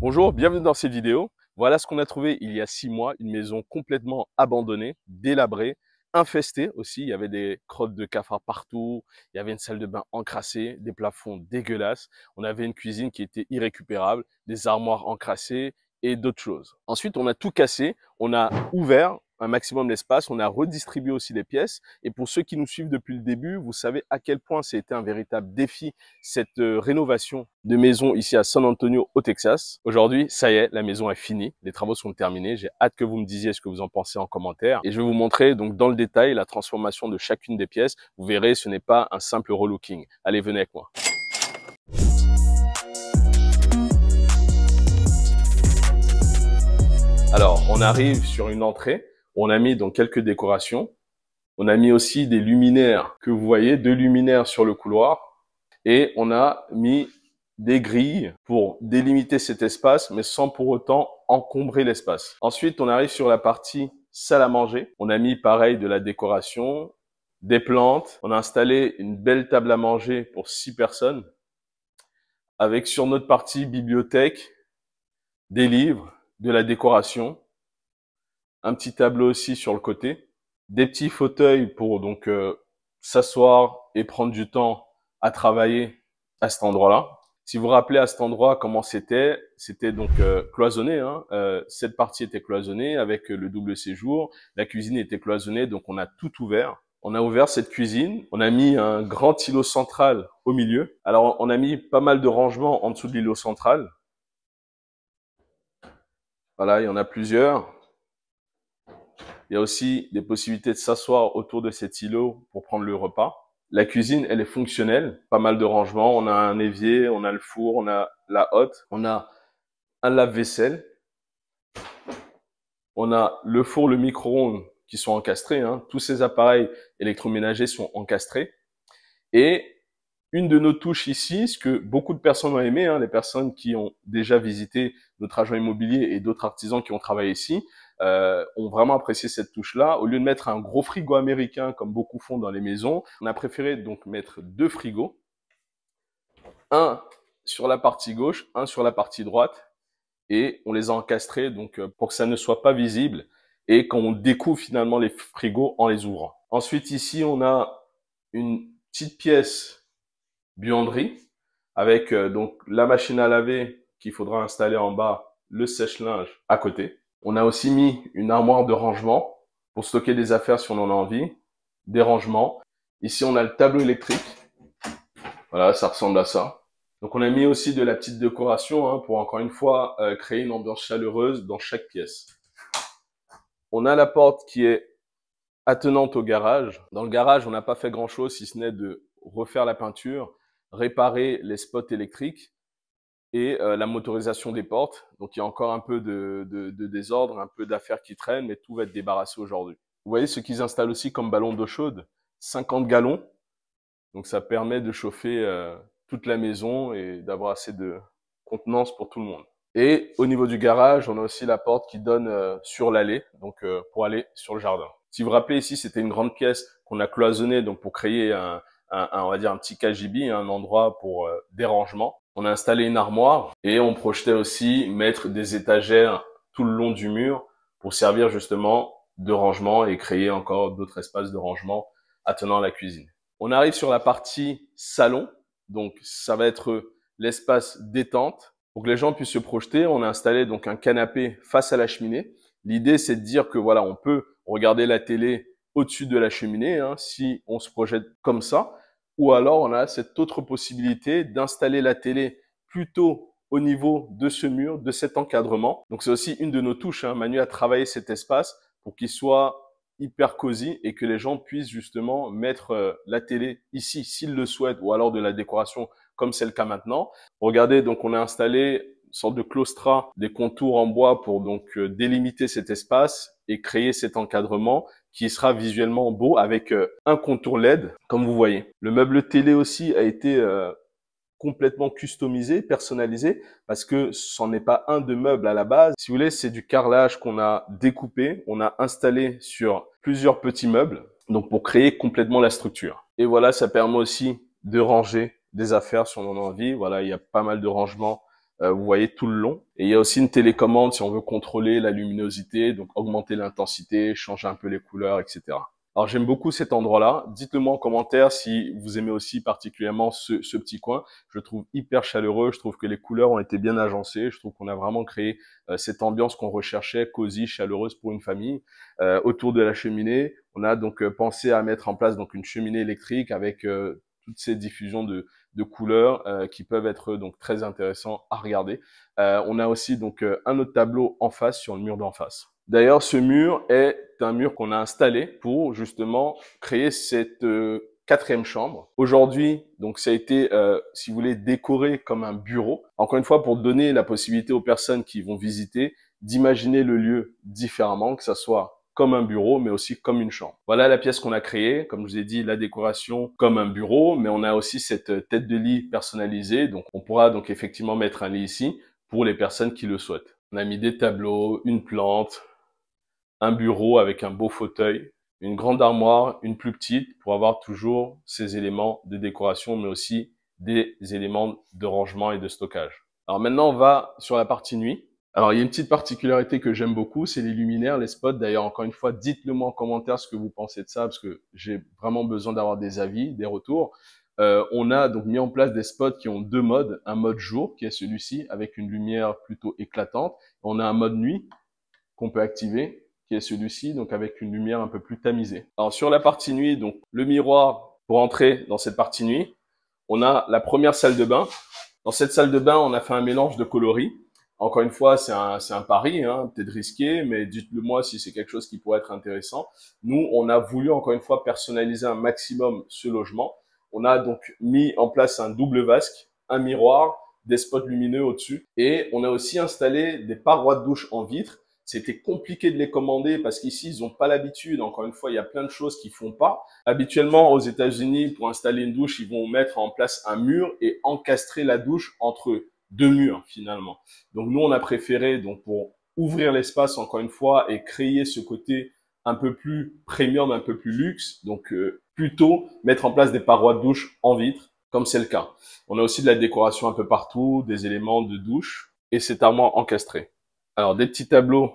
Bonjour, bienvenue dans cette vidéo. Voilà ce qu'on a trouvé il y a 6 mois, une maison complètement abandonnée, délabrée, infestée aussi. Il y avait des crottes de cafards partout, il y avait une salle de bain encrassée, des plafonds dégueulasses. On avait une cuisine qui était irrécupérable, des armoires encrassées et d'autres choses. Ensuite, on a tout cassé, on a ouvert un maximum d'espace, on a redistribué aussi les pièces. Et pour ceux qui nous suivent depuis le début, vous savez à quel point c'était un véritable défi cette rénovation de maison ici à San Antonio au Texas. Aujourd'hui, ça y est, la maison est finie, les travaux sont terminés. J'ai hâte que vous me disiez ce que vous en pensez en commentaire. Et je vais vous montrer donc dans le détail la transformation de chacune des pièces. Vous verrez, ce n'est pas un simple relooking. Allez, venez avec moi. Alors, on arrive sur une entrée. On a mis donc quelques décorations. On a mis aussi des luminaires que vous voyez, 2 luminaires sur le couloir. Et on a mis des grilles pour délimiter cet espace, mais sans pour autant encombrer l'espace. Ensuite, on arrive sur la partie salle à manger. On a mis pareil de la décoration, des plantes. On a installé une belle table à manger pour 6 personnes. Avec sur notre partie bibliothèque, des livres, de la décoration. Un petit tableau aussi sur le côté. Des petits fauteuils pour donc s'asseoir et prendre du temps à travailler à cet endroit-là. Si vous vous rappelez à cet endroit comment c'était donc cloisonné. Cette partie était cloisonnée avec le double séjour. La cuisine était cloisonnée, donc on a tout ouvert. On a ouvert cette cuisine. On a mis un grand îlot central au milieu. Alors on a mis pas mal de rangements en dessous de l'îlot central. Voilà, il y en a plusieurs. Il y a aussi des possibilités de s'asseoir autour de cet îlot pour prendre le repas. La cuisine, elle est fonctionnelle. Pas mal de rangements. On a un évier, on a le four, on a la hotte, on a un lave-vaisselle. On a le four, le micro-ondes qui sont encastrés. Tous ces appareils électroménagers sont encastrés. Et une de nos touches ici, ce que beaucoup de personnes ont aimé, les personnes qui ont déjà visité notre agent immobilier et d'autres artisans qui ont travaillé ici, ont vraiment apprécié cette touche-là. Au lieu de mettre un gros frigo américain comme beaucoup font dans les maisons, on a préféré donc mettre 2 frigos, un sur la partie gauche, un sur la partie droite, et on les a encastrés donc pour que ça ne soit pas visible et qu'on découvre finalement les frigos en les ouvrant. Ensuite ici, on a une petite pièce buanderie avec donc la machine à laver qu'il faudra installer en bas, le sèche-linge à côté. On a aussi mis une armoire de rangement pour stocker des affaires si on en a envie, des rangements. Ici, on a le tableau électrique. Voilà, ça ressemble à ça. Donc, on a mis aussi de la petite décoration pour encore une fois créer une ambiance chaleureuse dans chaque pièce. On a la porte qui est attenante au garage. Dans le garage, on n'a pas fait grand-chose si ce n'est de refaire la peinture, réparer les spots électriques et la motorisation des portes. Donc, il y a encore un peu de désordre, un peu d'affaires qui traînent, mais tout va être débarrassé aujourd'hui. Vous voyez ce qu'ils installent aussi comme ballon d'eau chaude, 50 gallons. Donc, ça permet de chauffer toute la maison et d'avoir assez de contenance pour tout le monde. Et au niveau du garage, on a aussi la porte qui donne sur l'allée, donc pour aller sur le jardin. Si vous vous rappelez ici, c'était une grande pièce qu'on a cloisonnée donc pour créer on va dire un petit KGB, un endroit pour des rangements. On a installé une armoire et on projetait aussi mettre des étagères tout le long du mur pour servir justement de rangement et créer encore d'autres espaces de rangement attenant à la cuisine. On arrive sur la partie salon, donc ça va être l'espace détente. Pour que les gens puissent se projeter, on a installé donc un canapé face à la cheminée. L'idée, c'est de dire que voilà, on peut regarder la télé au-dessus de la cheminée, si on se projette comme ça. Ou alors, on a cette autre possibilité d'installer la télé plutôt au niveau de ce mur, de cet encadrement. Donc, c'est aussi une de nos touches. Manu a travaillé cet espace pour qu'il soit hyper cosy et que les gens puissent justement mettre la télé ici s'ils le souhaitent ou alors de la décoration comme c'est le cas maintenant. Regardez, donc on a installé une sorte de claustrat, des contours en bois pour donc délimiter cet espace et créer cet encadrement qui sera visuellement beau avec un contour LED comme vous voyez. Le meuble télé aussi a été complètement customisé, personnalisé, parce que c'en est pas un de meuble à la base. Si vous voulez, c'est du carrelage qu'on a découpé, on a installé sur plusieurs petits meubles, donc pour créer complètement la structure. Et voilà, ça permet aussi de ranger des affaires si on en a envie. Voilà, il y a pas mal de rangements vous voyez tout le long. Et il y a aussi une télécommande si on veut contrôler la luminosité, donc augmenter l'intensité, changer un peu les couleurs, etc. Alors j'aime beaucoup cet endroit-là. Dites-le moi en commentaire si vous aimez aussi particulièrement ce petit coin. Je le trouve hyper chaleureux. Je trouve que les couleurs ont été bien agencées. Je trouve qu'on a vraiment créé cette ambiance qu'on recherchait, cosy, chaleureuse pour une famille. Autour de la cheminée, on a donc pensé à mettre en place donc une cheminée électrique avec toutes ces diffusions de couleurs qui peuvent être donc très intéressants à regarder. On a aussi donc un autre tableau en face sur le mur d'en face. D'ailleurs, ce mur est un mur qu'on a installé pour justement créer cette quatrième chambre. Aujourd'hui, donc ça a été, si vous voulez, décoré comme un bureau. Encore une fois, pour donner la possibilité aux personnes qui vont visiter d'imaginer le lieu différemment, que ça soit comme un bureau, mais aussi comme une chambre. Voilà la pièce qu'on a créée. Comme je vous ai dit, la décoration comme un bureau, mais on a aussi cette tête de lit personnalisée. Donc, on pourra donc effectivement mettre un lit ici pour les personnes qui le souhaitent. On a mis des tableaux, une plante, un bureau avec un beau fauteuil, une grande armoire, une plus petite pour avoir toujours ces éléments de décoration, mais aussi des éléments de rangement et de stockage. Alors maintenant, on va sur la partie nuit. Alors, il y a une petite particularité que j'aime beaucoup, c'est les luminaires, les spots. D'ailleurs, encore une fois, dites-le moi en commentaire ce que vous pensez de ça, parce que j'ai vraiment besoin d'avoir des avis, des retours. On a donc mis en place des spots qui ont deux modes. Un mode jour, qui est celui-ci, avec une lumière plutôt éclatante. On a un mode nuit qu'on peut activer, qui est celui-ci, donc avec une lumière un peu plus tamisée. Alors sur la partie nuit, donc le miroir pour entrer dans cette partie nuit, on a la première salle de bain. Dans cette salle de bain, on a fait un mélange de coloris. Encore une fois, c'est un pari, hein, peut-être risqué, mais dites-le moi si c'est quelque chose qui pourrait être intéressant. Nous, on a voulu encore une fois personnaliser un maximum ce logement. On a donc mis en place un double vasque, un miroir, des spots lumineux au-dessus, et on a aussi installé des parois de douche en vitre. C'était compliqué de les commander parce qu'ici, ils n'ont pas l'habitude. Encore une fois, il y a plein de choses qu'ils font pas. Habituellement, aux États-Unis, pour installer une douche, ils vont mettre en place un mur et encastrer la douche entre deux murs, finalement. Donc, nous, on a préféré, donc, pour ouvrir l'espace, encore une fois, et créer ce côté un peu plus premium, un peu plus luxe. Donc, plutôt mettre en place des parois de douche en vitre, comme c'est le cas. On a aussi de la décoration un peu partout, des éléments de douche et cette armoire encastrée. Alors, des petits tableaux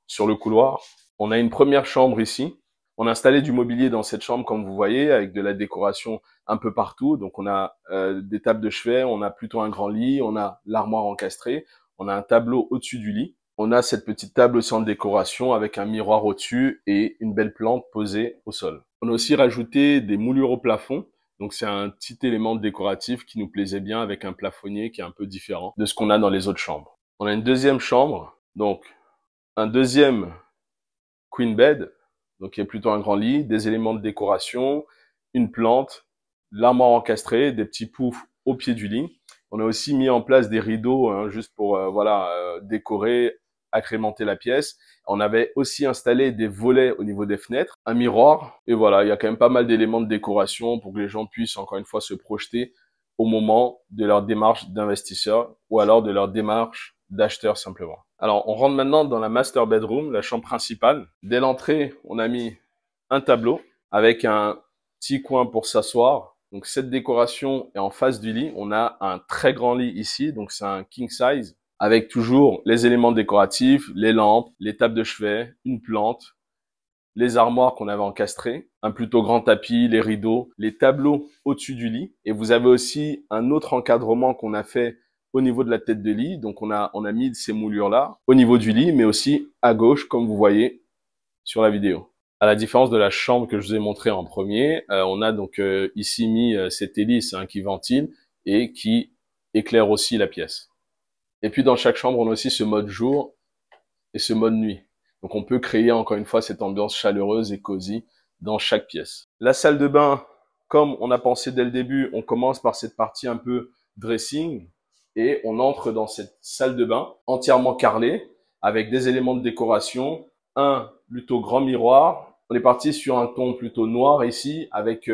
sur le couloir. On a une première chambre ici. On a installé du mobilier dans cette chambre, comme vous voyez, avec de la décoration un peu partout. Donc, on a des tables de chevet, on a plutôt un grand lit, on a l'armoire encastrée, on a un tableau au-dessus du lit. On a cette petite table aussi en décoration avec un miroir au-dessus et une belle plante posée au sol. On a aussi rajouté des moulures au plafond. Donc, c'est un petit élément décoratif qui nous plaisait bien avec un plafonnier qui est un peu différent de ce qu'on a dans les autres chambres. On a une deuxième chambre. Donc, un deuxième queen bed, donc qui est plutôt un grand lit, des éléments de décoration, une plante, l'armoire encastrée, des petits poufs au pied du lit. On a aussi mis en place des rideaux, hein, juste pour décorer, agrémenter la pièce. On avait aussi installé des volets au niveau des fenêtres, un miroir, et voilà, il y a quand même pas mal d'éléments de décoration pour que les gens puissent encore une fois se projeter au moment de leur démarche d'investisseur ou alors de leur démarche d'acheteur simplement. Alors, on rentre maintenant dans la master bedroom, la chambre principale. Dès l'entrée, on a mis un tableau avec un petit coin pour s'asseoir. Donc, cette décoration est en face du lit. On a un très grand lit ici, donc c'est un king size, avec toujours les éléments décoratifs, les lampes, les tables de chevet, une plante, les armoires qu'on avait encastrées, un plutôt grand tapis, les rideaux, les tableaux au-dessus du lit. Et vous avez aussi un autre encadrement qu'on a fait au niveau de la tête de lit. Donc, on a mis ces moulures-là au niveau du lit, mais aussi à gauche, comme vous voyez sur la vidéo. À la différence de la chambre que je vous ai montré en premier, on a donc ici mis cette hélice qui ventile et qui éclaire aussi la pièce. Et puis, dans chaque chambre, on a aussi ce mode jour et ce mode nuit. Donc, on peut créer encore une fois cette ambiance chaleureuse et cosy dans chaque pièce. La salle de bain, comme on a pensé dès le début, on commence par cette partie un peu dressing et on entre dans cette salle de bain entièrement carrelée avec des éléments de décoration, un plutôt grand miroir. On est parti sur un ton plutôt noir ici avec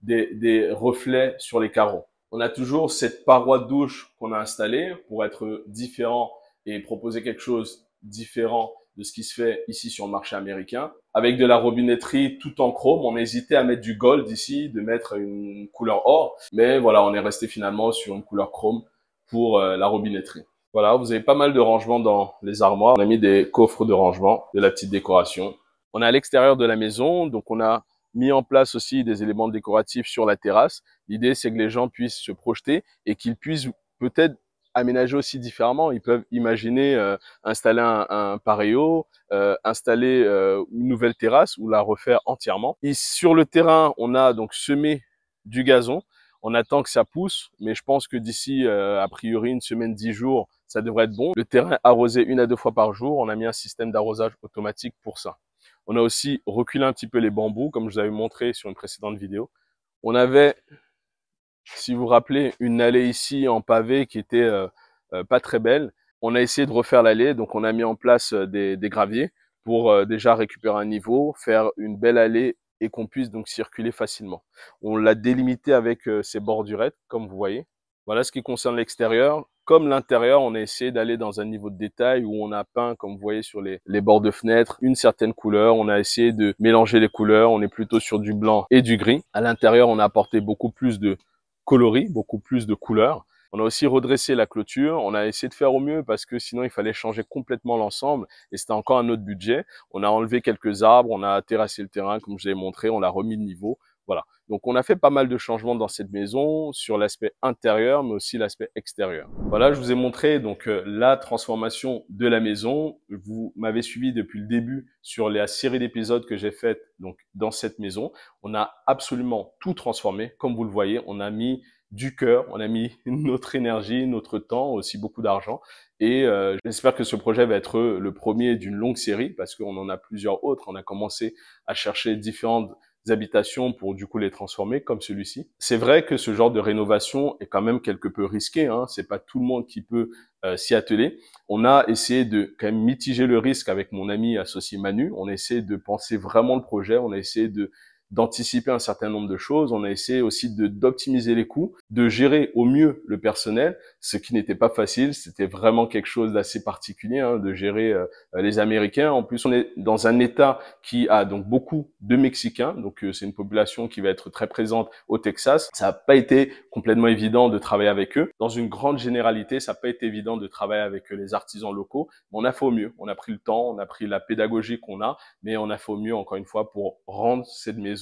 des reflets sur les carreaux. On a toujours cette paroi de douche qu'on a installée pour être différent et proposer quelque chose différent de ce qui se fait ici sur le marché américain. Avec de la robinetterie tout en chrome, on a hésité à mettre du gold ici, de mettre une couleur or. Mais voilà, on est resté finalement sur une couleur chrome pour la robinetterie. Voilà, vous avez pas mal de rangements dans les armoires. On a mis des coffres de rangement, de la petite décoration. On est à l'extérieur de la maison, donc on a mis en place aussi des éléments décoratifs sur la terrasse. L'idée, c'est que les gens puissent se projeter et qu'ils puissent peut-être aménager aussi différemment. Ils peuvent imaginer installer un patio, installer une nouvelle terrasse ou la refaire entièrement. Et sur le terrain, on a donc semé du gazon. On attend que ça pousse, mais je pense que d'ici, a priori, une semaine, 10 jours, ça devrait être bon. Le terrain arrosé 1 à 2 fois par jour. On a mis un système d'arrosage automatique pour ça. On a aussi reculé un petit peu les bambous, comme je vous avais montré sur une précédente vidéo. On avait, si vous vous rappelez, une allée ici en pavé qui était pas très belle. On a essayé de refaire l'allée, donc on a mis en place des graviers pour déjà récupérer un niveau, faire une belle allée et qu'on puisse donc circuler facilement. On l'a délimité avec ces bordurettes, comme vous voyez. Voilà ce qui concerne l'extérieur. Comme l'intérieur, on a essayé d'aller dans un niveau de détail où on a peint, comme vous voyez sur les bords de fenêtre, une certaine couleur. On a essayé de mélanger les couleurs. On est plutôt sur du blanc et du gris. À l'intérieur, on a apporté beaucoup plus de coloris, beaucoup plus de couleurs. On a aussi redressé la clôture. On a essayé de faire au mieux parce que sinon, il fallait changer complètement l'ensemble et c'était encore un autre budget. On a enlevé quelques arbres, on a terrassé le terrain, comme je l'ai montré, on l'a remis de niveau. Voilà. Donc, on a fait pas mal de changements dans cette maison sur l'aspect intérieur, mais aussi l'aspect extérieur. Voilà, je vous ai montré donc la transformation de la maison. Vous m'avez suivi depuis le début sur la série d'épisodes que j'ai faite donc dans cette maison. On a absolument tout transformé, comme vous le voyez. On a mis du cœur, on a mis notre énergie, notre temps, aussi beaucoup d'argent. Et j'espère que ce projet va être le premier d'une longue série parce qu'on en a plusieurs autres. On a commencé à chercher différentes habitations pour du coup les transformer comme celui-ci. C'est vrai que ce genre de rénovation est quand même quelque peu risqué, hein. C'est pas tout le monde qui peut s'y atteler. On a essayé de quand même mitiger le risque avec mon ami associé Manu. On a essayé de penser vraiment le projet. On a essayé d'anticiper un certain nombre de choses. On a essayé aussi d'optimiser les coûts, de gérer au mieux le personnel, ce qui n'était pas facile. C'était vraiment quelque chose d'assez particulier, hein, de gérer les Américains. En plus, on est dans un État qui a donc beaucoup de Mexicains, donc c'est une population qui va être très présente au Texas. Ça n'a pas été complètement évident de travailler avec eux. Dans une grande généralité, ça n'a pas été évident de travailler avec les artisans locaux. Mais on a fait au mieux. On a pris le temps, on a pris la pédagogie qu'on a, mais on a fait au mieux, encore une fois, pour rendre cette maison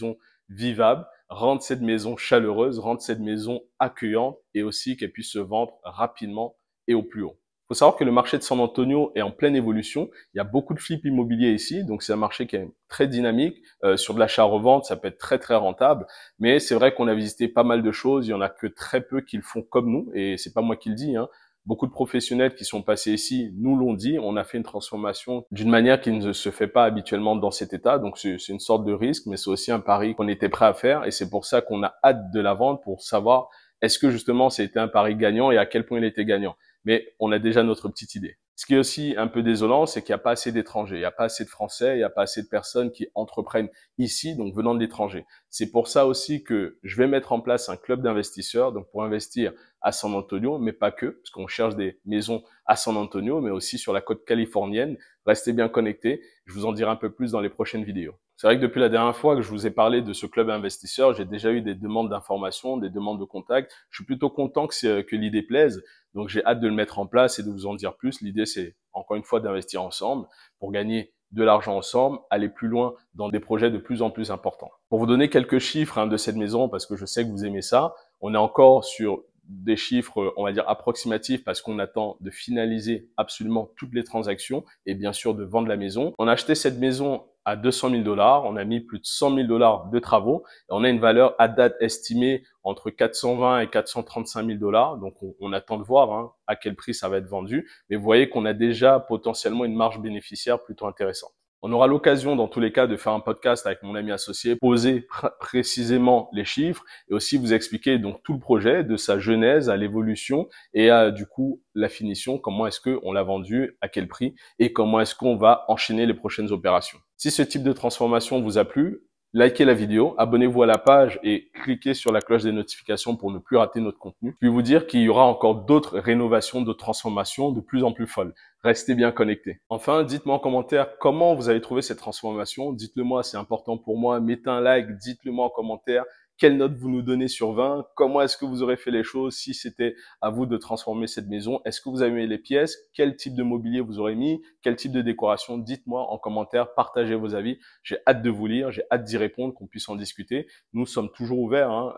vivable, rendre cette maison chaleureuse, rendre cette maison accueillante et aussi qu'elle puisse se vendre rapidement et au plus haut. Il faut savoir que le marché de San Antonio est en pleine évolution. Il y a beaucoup de flips immobiliers ici, donc c'est un marché qui est très dynamique. Sur de l'achat-revente, ça peut être très très rentable, mais c'est vrai qu'on a visité pas mal de choses. Il y en a que très peu qui le font comme nous, et c'est pas moi qui le dis, hein. Beaucoup de professionnels qui sont passés ici nous l'ont dit. On a fait une transformation d'une manière qui ne se fait pas habituellement dans cet état. Donc, c'est une sorte de risque, mais c'est aussi un pari qu'on était prêt à faire. Et c'est pour ça qu'on a hâte de la vendre pour savoir est-ce que justement c'était un pari gagnant et à quel point il était gagnant. Mais on a déjà notre petite idée. Ce qui est aussi un peu désolant, c'est qu'il n'y a pas assez d'étrangers, il n'y a pas assez de Français, il n'y a pas assez de personnes qui entreprennent ici, donc venant de l'étranger. C'est pour ça aussi que je vais mettre en place un club d'investisseurs, donc pour investir à San Antonio, mais pas que, parce qu'on cherche des maisons à San Antonio, mais aussi sur la côte californienne. Restez bien connectés, je vous en dirai un peu plus dans les prochaines vidéos. C'est vrai que depuis la dernière fois que je vous ai parlé de ce club investisseur, j'ai déjà eu des demandes d'informations, des demandes de contact. Je suis plutôt content que l'idée plaise, donc j'ai hâte de le mettre en place et de vous en dire plus. L'idée, c'est encore une fois d'investir ensemble pour gagner de l'argent ensemble, aller plus loin dans des projets de plus en plus importants. Pour vous donner quelques chiffres de cette maison, parce que je sais que vous aimez ça, on est encore sur des chiffres, on va dire, approximatifs parce qu'on attend de finaliser absolument toutes les transactions et bien sûr de vendre la maison. On a acheté cette maison à 200 000 $, on a mis plus de 100 000 $ de travaux et on a une valeur à date estimée entre 420 et 435 000 $. Donc on attend de voir à quel prix ça va être vendu, mais vous voyez qu'on a déjà potentiellement une marge bénéficiaire plutôt intéressante. On aura l'occasion, dans tous les cas, de faire un podcast avec mon ami associé, poser précisément les chiffres et aussi vous expliquer donc tout le projet, de sa genèse à l'évolution et à du coup la finition. Comment est-ce qu'on l'a vendu, à quel prix et comment est-ce qu'on va enchaîner les prochaines opérations. Si ce type de transformation vous a plu, likez la vidéo, abonnez-vous à la page et cliquez sur la cloche des notifications pour ne plus rater notre contenu. Je puis vous dire qu'il y aura encore d'autres rénovations, d'autres transformations de plus en plus folles. Restez bien connectés. Enfin, dites-moi en commentaire comment vous avez trouvé cette transformation. Dites-le moi, c'est important pour moi. Mettez un like, dites-le moi en commentaire. quelle note vous nous donnez sur 20, comment est-ce que vous aurez fait les choses si c'était à vous de transformer cette maison, est-ce que vous avez aimé les pièces, quel type de mobilier vous aurez mis, quel type de décoration, dites-moi en commentaire, partagez vos avis, j'ai hâte de vous lire, j'ai hâte d'y répondre, qu'on puisse en discuter. Nous sommes toujours ouverts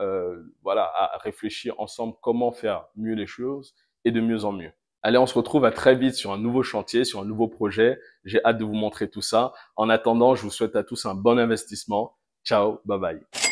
voilà, à réfléchir ensemble comment faire mieux les choses et de mieux en mieux. Allez, on se retrouve à très vite sur un nouveau chantier, sur un nouveau projet. J'ai hâte de vous montrer tout ça. En attendant, je vous souhaite à tous un bon investissement. Ciao, bye bye.